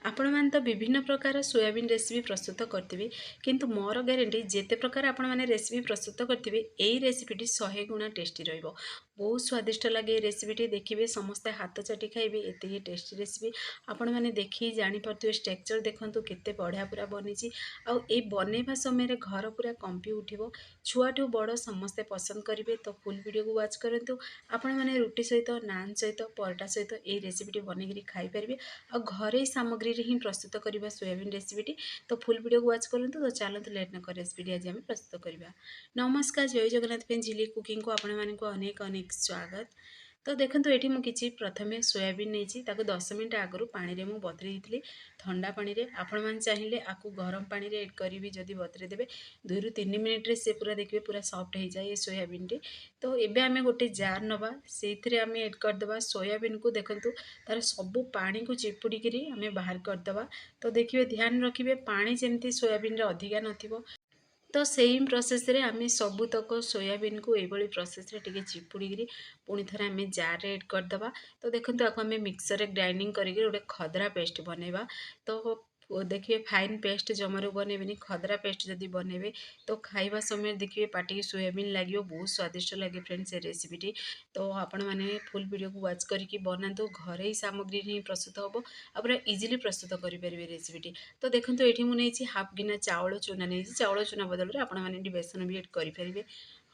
आपण मैंने तो विभिन्न प्रकार सोयाबीन रेसिपी प्रस्तुत करेंगे किंतु मोर ग्यारंटी जिते प्रकार आपण मैंने रेसिपी प्रस्तुत करेंगे यही रेसिपीटी 100 गुणा टेस्टी रहिबो। बहुत स्वादिष्ट लगे रेसिपीटी देखिए समस्ते हाथ चाटी खाइबे एति टेस्टी रेसिपी आपण मैंने देखी जानीपे स्ट्रक्चर देखूँ केते बढ़िया पूरा बनी आई बनवा समय घर पूरा कंपी उठिबो। छुआठू बड़ समस्ते पसंद करेंगे तो फुल वीडियो को वाच करंतु आपण मैंने रुटी सहित नान सहित परोटा सहित यही रेसिपीटी बनईकरी खाई पारे और घरे सामग्री ही प्रस्तुत करवा सोयाबीन रेसिपीटी। तो फुल वीडियो को वाच करूँ तो चलते लेट न कर रेसिपीटी आज आम प्रस्तुत करवा। नमस्कार, जय जगन्नाथ फ्रेंड, झिली कुकिंग को आपण मानक अनेक अनेक स्वागत। तो देखो ये मुझे प्रथम सोयाबीन नहीं 10 मिनट आगु पानी में बतरी थी ठंडा पानी रे। आपण मैंने चाहिए आपको गरम पानी रे एड करी जदि बतरी देवे 2 ରୁ 3 मिनिट्रे से पूरा देखिए पूरा सॉफ्ट हो जाए ये सोयाबीन टी। तो एबे आमे गोटे जार नवा से आमे एड करदे सोयाबीन को। देखंतु तार सबू पानी को चिपुड़ी आमे बाहर करदे। तो देखिए ध्यान रखिए पानी जमती सोयाबीन रे अधिका नथिबो। तो सेम प्रोसेस रे आमे सबुतक सोयाबीन को ये प्रोसेस रे टिके चिपुड़ी पुणी थे आम जार एड करदे। तो देखो आपको आम मिक्सर ग्राइंडिंग करके गोटे खदरा पेस्ट बनवा। तो देखिए फाइन पेस्ट जमारू बनइबेनी, खदरा पेस्ट जदि बनइबे तो खाइबा समय देखिए पाटी सोयाबीन लगे बहुत स्वादिष्ट लगे फ्रेंड्स ये रेसिपीटी। तो आपण मैंने फुल वीडियो को वाच करके बनातु घरे ही सामग्री ही प्रस्तुत हम और पूरा इजिली प्रस्तुत करेंगे रेसिपीटी। तो देखो ये मुझे हाफ गिना चाउल चूना नहीं, चाउल चूना बदल में आपण मैंने बेसन भी एड करेंगे।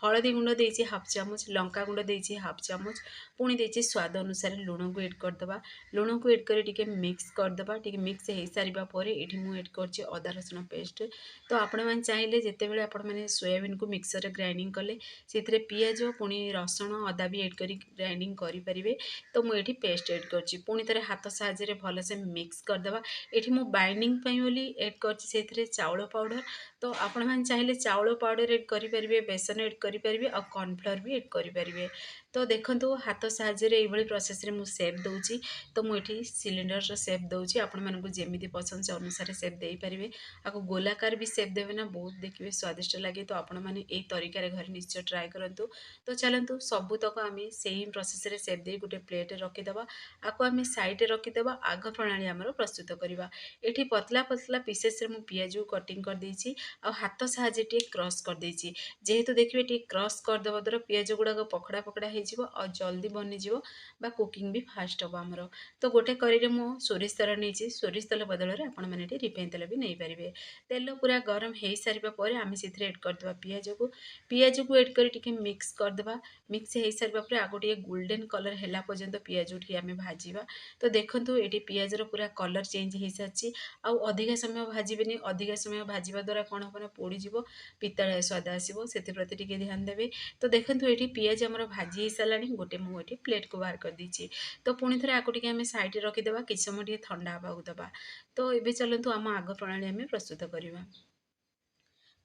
हलदी गुंड देती हाफ चामच, लंका गुंड देती हाफ चामच, पुणी देती स्वाद अनुसार लुण को एड करदे। लुण को एड कर मिक्स करदे। टी मिक्स हो सारा पर ये मुझे एड कर अदा रसुण पेस्ट। तो आपण मैंने चाहिए जिते बड़े आपण मैंने सोयाबीन को मिक्सर ग्राइंडिंग कले से पियाज पुणी रसुण अदा भी एड कर ग्राइंडिंग करेंगे। तो मुझे पेस्ट एड कर पुणी थे हाथ साहाଯ୍य भलसे मिक्स करदे। ये मुझे बाइंडिंग बोली एड कर चाउल पाउडर। तो आपण मैंने चाहिए चाउल पाउडर एड करेंगे, बेसन एड करेंगे और कॉर्नफ्लोर भी एड करेंगे। तो देखो हाथ साहाଯ୍य ये प्रोसेस रे मुझे सेप दूची। तो मुझे सिलिंडर सेप दूची, आपण मानक जमी पसंद से अनुसार सेप दे पारे। आपको गोलाकार भी सेप देवे ना, बहुत देखिए स्वादिष्ट लगे। तो आपण मैंने यही तरीके घर निश्चय ट्राए करूँ। तो चलतु सबूतक आम से प्रोसेस रे सेप दे गोटे प्लेट रखीदे। आपको आम साइड रखीदे। आग प्रणाली आमर प्रस्तुत करवा। ये पतला पतला पीसेस रे मु पियाज को कटिंग कर देछि और हाथ साहाଯ୍य क्रश कर देछि। जेहेतु देखिए टी क्रश करदेवा द्वारा पियाज गुड़ाक पकड़ा पकड़ा हो और जल्दी बनीज बा कुकिंग भी फास्ट हम आमर। तो गोटे करी मु सोरिष तेल नहीं, सोरिष तेल बदल में आपण मैंने रिफाइन तेल भी नहीं पारे। तेल पूरा गरम हो सारा पर आम से एड करदे पियाज को एड कर मिक्स करदे। मिक्स हो सारा पर आगो टे गोल्डन कलर है पर्यंत पियाज आम भाजवा। तो देखो ये पियाजर पूरा कलर चेंज हो सारी आउ अधिका समय भाजबेनी। अधिका समय भाजवा द्वारा कौन हम ना पोड़ीज पितल स्वाद आसो से प्रति टिके ध्यान देवे। तो देखो ये पियाज आमर भाजी हो सारा गोटे मुझे प्लेट को बाहर कर दीची। तो पुणी थे आपको टे साइड रखीदे किसी समय टे ठंडा हाँ दबा। तो ये चलतु आम आग प्रणाली आम प्रस्तुत करवा।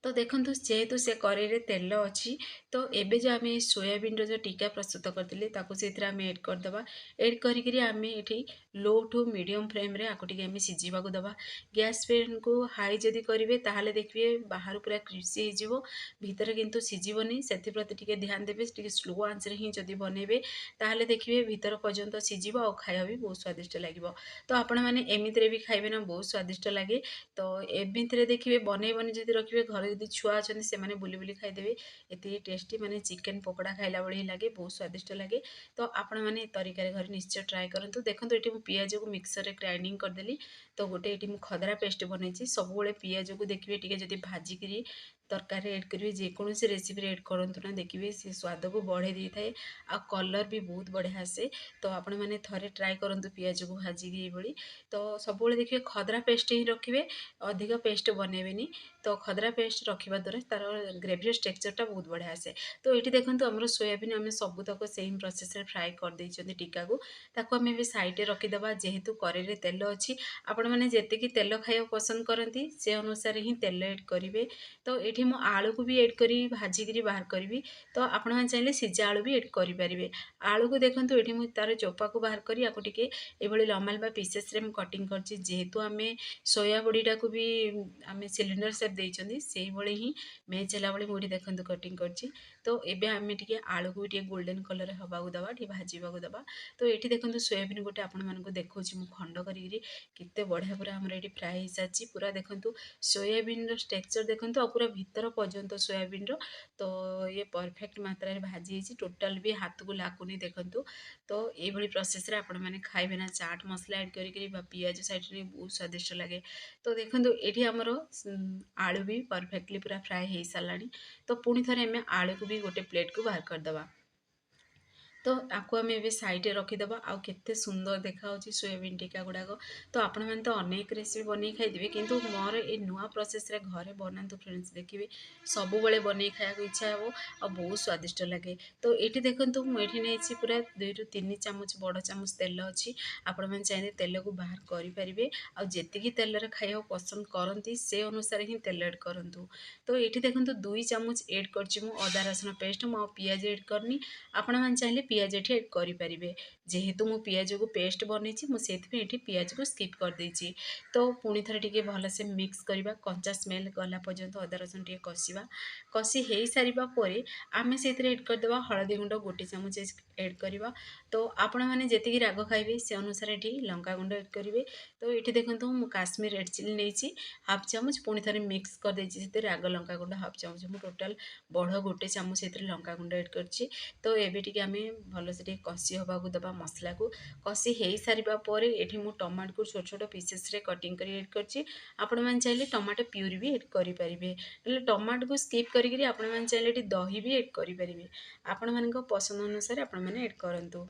तो देखो जेहेतु से कड़े तेल अच्छी तो एबे जो आम सोयाबीन जो टीका प्रस्तुत करते से एड करदे। एड करी आम ये लो टू मीडियम फ्लेम रे आको टिके आम सीझा दबा। गैस फ्लेम को हाई जदि करेंगे ताहले देखिए बाहर पूरा क्रिस्पी हो भीतर किंतु सीझबनी से प्रति टिके ध्यान देवे। टिके स्लो आंच रे ही जदि बनइबे ताहले देखिए भीतर पर्यंत सीझ और खाया भी बहुत स्वादिष्ट लगे। तो आपण मैंने एमती भी खाइबे ना, बहुत स्वादिष्ट लगे। तो एमती देखिए बनइबनी जदि रखिए घर यदि छुआ अच्छा से बुली बुली खाईदेवे ये टेस्टी माने चिकेन पकोड़ा खाइला भाई लगे, बहुत स्वादिष्ट लगे। तो आपण मैंने तरीके घर निश्चय ट्राए करूँ। देखो ये पियाज को मिक्सर ग्राइंडिंग करदेली। तो गोटे ये खदरा पेस्ट बनई सब पियाज को देखिए टी भाजिकी तरकारी एड करेंगे। जेकोसी रेसिपी एड करूँ ना देखिए सी स्वाद को बढ़े दी थाए आ कलर भी बहुत बढ़िया आसे। तो आपण मैंने थे ट्राए करूँ पियाज को भाजिकी ये। तो सब देखिए खदरा पेस्ट ही रखिए, अधिक पेस्ट बनइबेनी। तो खदरा पेस्ट रखा द्वारा तार ग्रेवी स्ट्रक्चरटा बहुत बढ़िया आसे। तो ये देखो आम सोयाबीन आम सबूतक सेम प्रोसेस रे फ्राए कर देइछन्ती टीका को। ताको आम भी साइड रखीदे। जेहेतु कड़े तेल अच्छी आपण मैंने जेतिकी तेल खाया पसंद करती से अनुसार ही तेल एड करेंगे। तो ये एठी मु आलू को भी ऐड करी भाजिकी बाहर करी। तो आपण मैंने चाहिए सीजा आलू भी ऐड करें। आलू को देखो ये मुझे तार चोपा को बाहर करी आपको टिके ये लम्बा लम्बा पीसेस रे कटिंग करची। जेहेतु आम सोया बड़ीटा को भी आम सिलिंडर सेप देइछंदी सेही भली ही मेच होला भली मुझे देखो कटिंग करची। तो एबे आम टिके आलू को भी गोल्डन कलर हवा दबा टे भाजवा दबा। तो ये देखो सोयाबीन गोटे आपण मानक देखो खंड करी केते बढ़िया पूरा आमर ये फ्राए हो सारी पूरा देखो सोयाबीन टेक्सचर देखो आ पूरा भीतर पर्यंत सोयाबीन तो ये परफेक्ट मात्रा भाजी टोटाल भी हाथ को लगुनि देखु। तो ये प्रोसेस रे आपण मैंने खाइबे ना चाट मसला ऐड करी पियाज साइड रे बहुत स्वादिष्ट लगे। तो देखो ये आमर आलू भी परफेक्टली पूरा फ्राए हो सारा। तो पुणी थे आम आलू को भी गोटे प्लेट को बाहर करदे। तो आपको आम ए सैड्रे रखीदे आउ के सुंदर देखा सोयाबीन टिक्का गुड़ाक। तो आपण मैंने तो अनेक रेसिपी बन खाई कि मोर ये नुआ प्रोसेस रे घरे बनातु फ्रेंड्स देखिए सब बड़े बन खाया इच्छा हे और बहुत स्वादिष्ट लगे। तो ये देखो मुझे नहीं पूरा 2 ରୁ 3 ଚାମଚ बड़ चामच तेल अच्छी आपण मैंने चाहिए तेल को बाहर करेंगे आती तेल खाया पसंद करती से अनुसार ही तेल एड करूँ। तो ये देखो 2 ଚାମଚ एड कर अदा रसुण पेस्ट मु पियाज एड करनी आपण मैंने चाहिए पियाज ये एड करेंगे। जेहेतु मु पियाज को पेस्ट बनई मुझे पियाज को स्किप कर देछि। तो पुणी थे टे भलसे मिक्स करवा कंचा स्मेल गला पर्यंत अदा रसुण टे कषा कषि हो सारा पर आम से एड करदे हलदी गुंड 1 ଚାମଚ एड करवा। तो आपण मैंने जी राग खाइबे से अनुसार ये लंका गुंड एड करेंगे। तो ये देखो मु काश्मीर रेड चिली नहीं हाफ चामच पुणी थे मिक्स कर देछि राग लंका गुंड हाफ चामच मु टोटाल बड़ 1 ଚାମच लंका गुंड एड करछि। तो एबे टिके आमे भलसे टिके कषि होबाकू दबा मसला को कषि हो सारा पर ये मु टमाटो को छोट छोट पीसेस रे कटिंग कर एड करछि। आपण मैंने चाहिए टमाटो प्यूरी भी एड करेंगे टमाटो को स्किप करी आपण मैंने चाहिए दही भी एड करेंगे आपण मान पसंद अनुसार आपण मैंने एड करंतु।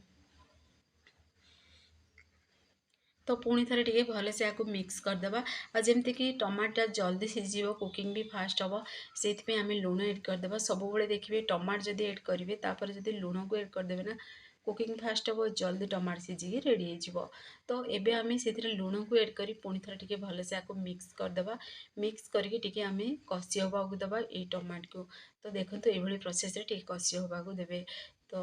तो पुणी थे टे भलसे आपको मिक्स करदे जमती कि टमाटा जल्दी सीझ कुकिंग भी फास्ट हम से आम लुण एड करदे। सब देखिए टमाट जब एड करेंगे तापर जब लुण को एड करदे ना कुकिंग फास्ट हम जल्दी टमाट सीझी रेडी हो। तो एबे आम से लुण को एड कर पुणी थे टे भलसे आपको मिक्स करदे मिक्स करके आम कषि होगा दबा ये टमाट को। तो देखो ये प्रोसेस रे टे कषि होगा देवे। तो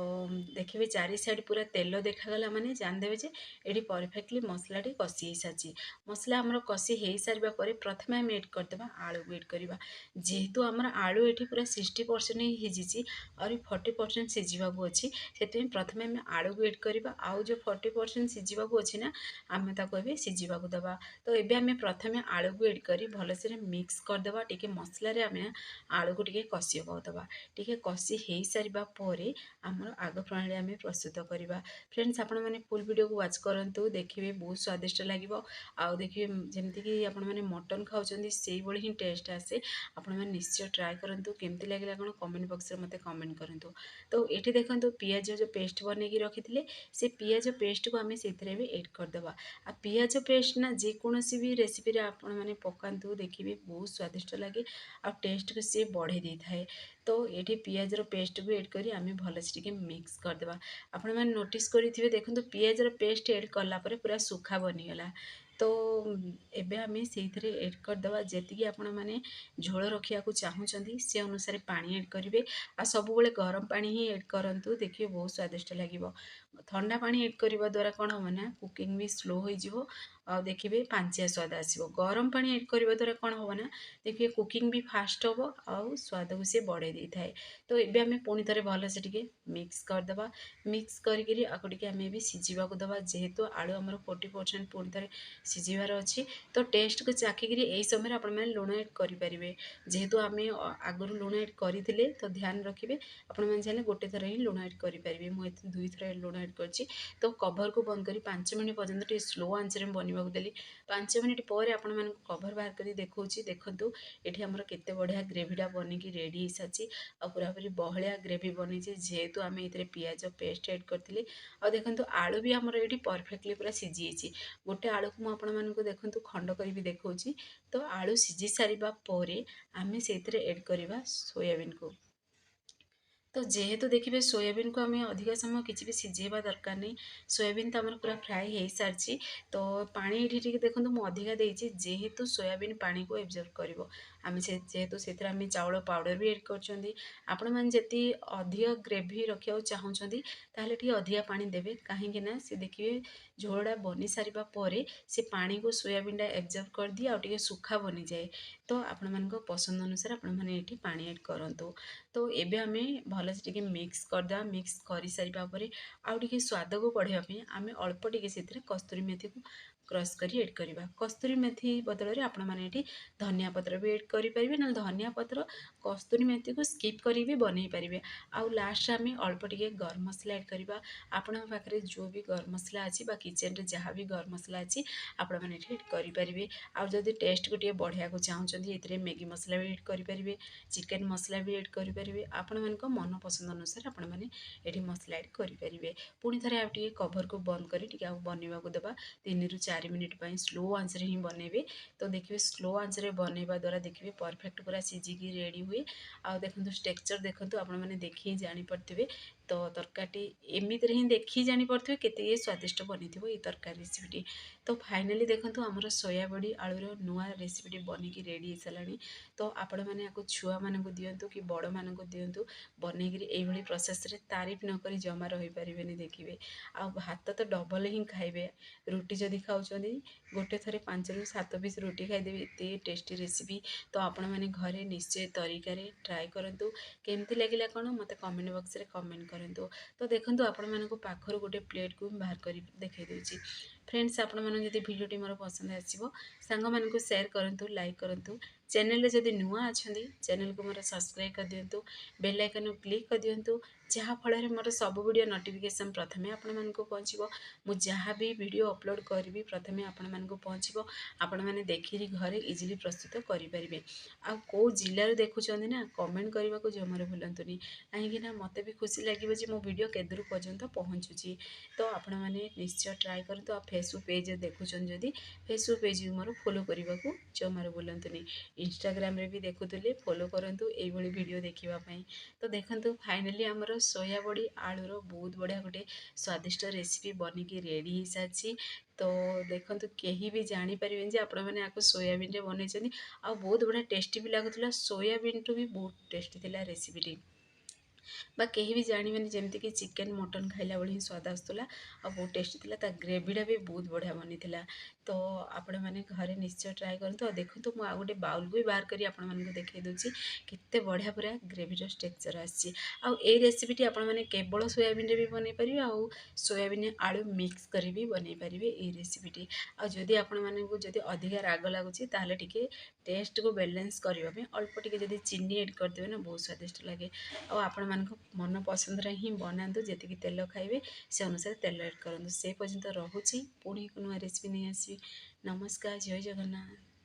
देखिए चारि साइड पूरा तेल देखागला माने जानदेवे जे ये परफेक्टली मसलाटी कषि सारी मसला आमर कषि हो सारा पर प्रथम आम एड करदे आलू को एड करवा। जेहेतु आमर आलू ये पूरा 60% ही हिजी और 40% सीझा अच्छी से प्रथम आम आलू को एड करवा आउ जो 40% सीझा अच्छी ना आम ताको सीझा दबा। तो ये आम प्रथम आलू को एड कर भलसे मिक्स करदे टे मसला आम आलू को टे कषि होगा दबा टे कषि हो सारा पर आमर आग प्रणाली आम प्रस्तुत करवा। फ्रेंड्स आपण मैंने फुल वीडियो को वाच करूँ देखिए बहुत स्वादिष्ट लगे। आउ देखिए जमती कि आपण मैंने मटन खाऊँ से भाई ही टेस्ट आसे आपण मैंने निश्चय ट्राए करूँ केमती लगे कौन कमेंट बॉक्स में मत कमेंट करूँ। तो ये देखो पियाज जो पेस्ट बनैकी रखी थे से पियाज पेस्ट को आम से भी एड करदे आ पियाज पेस्ट ना जेकोसी भी रेसिपी आपण मैंने पकातु देखिए बहुत स्वादिष्ट लगे आ टेस्ट को सी बढ़े दे थाए। तो ये पियाज पेस्ट को एड करी आम भलसे टिके मिक्स करदे आपण मैंने नोटिस करेंगे देखो पियाज पेस्ट एड कलापर पूरा सुखा बनीगला। तो एबे आम से एड करदे जी आपण मैंने झोल रखा चाहूँगी से अनुसार पानी एड करेंगे आ सब गरम पानी ही एड करूँ देखिए बहुत स्वादिष्ट लगे। ठंडा पानी एड करने द्वारा कौन हम ना कुकिंग भी स्लो हो देखिए पांचिया स्वाद आसो। गरम पानी एड करने द्वारा कौन हम ना देखिए कुकिंग भी फास्ट हम आउ स्वाद को सी बढ़े दे थाए। तो ये आम पुणी थे भलसे टिके मिक्स करदे मिक्स करी आपको टिके आम भी सीझा दबा जेहेतु आलू आमर 40% पुणी थे सीझार अच्छी। तो टेस्ट को चाखिक यही समय आप लुण एड करेंगे जेहेतु आम आगुरी लुण एड करते तो ध्यान रखिए आपण मैंने चाहिए गोटे थर ही लुण एड करेंगे मुझे 2 थर लुण एड कर। तो कभर को बंद कर 5 मिनट पर्यंत स्लो आंच में बनवाक देली 5 मिनट पर आपण मैंने कभर बाहर कर देखा देखूँ ये आमर केते बढ़िया ग्रेवीटा बनिकी रेडी हो सारी आ पूरा पूरी बहलिया ग्रेवी बनी जेहेतु आम ये पियाज पेस्ट एड करते आ देखो आलू भी आमर ये परफेक्टली पूरा सीझी गोटे आलू को मुझे देखूँ खंड कर भी देखा। तो आलू सीझी सारा पर आम से एड करवा सोयाबीन को। तो जेहेतु देखिए सोयाबीन को आम अधिक समय किसी भी सिझेवा दरकार नहीं। सोयाबीन तो आमर पूरा फ्राए हो सारी। तो पानी ये देखो मुझे अधिका देती जेहेतु सोयाबीन पानी को एब्जर्व कर आम से जेहेतु से चाउल पाउडर भी एड कर आपण मैंने जी अधिक ग्रेवी रखा चाहते ताहले टी अधिका पानी देवे कहीं सी देखिए झोलटा बनी सारा पर से पानी को सोयाबीन एब्जर्व कर दिए आउ सुखा बनी जाए। तो आपण मान पसंद अनुसार आपण मैंने पानी एड करूँ। तो एबे आमे भलसे टिके मिक्स करदे मिक्स कर सारा पर आउ टिके स्वाद को बढ़ाई आम अल्प टिके से कस्तूरी मेथी को क्रश करी एड करवा। कस्तूरी मेथी बदल में आपण मैंने धनिया पत्र भी एड करेंगे ना धनिया पत्र कस्तूरी मेथी को स्किप करी भी बनई पारे। आउ लास्ट आम अल्प टिके गरम मसला एड करवा। आपण पाखे जो भी गरम मसला अच्छी किचन रे जहाँ भी गरम मसला अच्छी आपण मैंने एड करेंगे। आउ जदि टेस्ट को टे बढ़िया को चाहते ये मैगी मसला भी एड करेंगे चिकेन मसला भी एड करेंगे आपण मान मन पसंद अनुसार आपण मैंने ये मसला एड करेंगे। पुणी थे आउ कभर को बंद करी बनवा को देवा 3 ରୁ 4 मिनिट स्लो आंच रे ही बनइबे। तो देखिए स्लो आंच रे बनइबा द्वारा देखिए परफेक्ट पूरा सिझिकी रेडी हुए। आ देखो टेक्सचर देखो आपण मैंने देखी जानी पड़ते। तो तरकारी एमती ही देखी जानी पड़ते केते स्वादिष्ट बनी थी ये तरकारी रेसिपीटी। तो फाइनाली देखो आमर सोयाबड़ी आलूर नुआ रेसिपीटी बनिकी रेडी हो सारा। तो आपण मैंने आपको छुआ मान दिंतु कि बड़ मान दिंतु बनईकरी ये प्रोसेस रे तारीफ नक जमा रही पारे देखिए। आ भात तो डबल ही खाइबे रुटी जदि खाऊँ गोटे थरे 5 ରୁ 7 पीस रुटी खाईदेवी एते टेस्टी रेसिपी। तो आपण मैंने घरे निश्चय तरीका ट्राए करूँ केमती लगिला कौन मत कमेंट बॉक्स रे कमेंट करूँ। तो देखो आपण मानक पाखर गोटे प्लेट को बाहर कर देखई दूची। फ्रेंड्स आपण मैंने जब भिडियोटी मोर पसंद आसो सांग मानक शेयर करूँ लाइक करूँ। चैनल जदि नुआ अच्छा चैनल को मोर सब्सक्राइब कर दिंतु बेल आइकन क्लिक कर दिंतु जहाँफल मोर सब वीडियो नोटिफिकेशन प्रथमे आपण मानक पहुँचो। मु जहाँ भी वीडियो अपलोड करी प्रथमे आपण मानक पहुँचो आपण मैंने देखी घरे इजिली प्रस्तुत करेंगे। आ कौ जिलूर देखुं ना कमेंट करने को जमार भूलतुनि कहीं मत भी खुशी लगे मो वीडियो केदूर पर्यंत पहुँचुची। तो आपण मैंने निश्चय ट्राए करूँ। आ फेसबुक पेज देखुं जदि फेसबुक पेज भी मोर फॉलो करने को जमार भूलतुनि इंस्टाग्राम रे भी देखुले फॉलो करूँ ये वीडियो देखापी। तो देखो फाइनाली आमर सोयाबड़ी आलूर बहुत बढ़िया गोटे स्वादिष्ट रेसिपी बनिकी रेडी हो सारी। तो देखो कहीं भी जानीपर आपण मैंने आपको सोयाबीन रे बनई आ बहुत बढ़िया टेस्टी भी लगुला सोयाबीन टू भी बहुत टेस्टी थिला रेसिपीटी। बा कहीं भी जानवेनि जमती कि चिकेन मटन खाइला बेले ही स्वाद आसूला आ बहुत टेस्टी थिला ग्रेवीटा भी बहुत बढ़िया बनी थिला। तो आपण मैंने घरे निश्चय ट्राए करूँ। देखो तो मुझे गोटे बाउल को भी बाहर करी आपण मानक देखई दूची केते बढ़िया पूरा ग्रेवीर टेक्सचर आसी। आ रेसिपीटी आपण मैंने केवल सोयाबीन रे भी बनई पारे आ सोयाबीन आलू मिक्स करी भी बनई पारे ये रेसिपीटी। आ जदि आपण मानक जदि अधिका राग लगुच ताहले टिके टेस्ट को बैलेंस करने अल्प टिके जदि चीनी एड करदेवे ना बहुत स्वादिष्ट लगे। और आपण मानक मन पसंद ही बनातु जी तेल खाइबे से अनुसार तेल एड करूँ। से पर्यंत रोची पुणी एक नुआ रेसिपी नहीं आसबि। नमस्कार जय जगन्नाथ।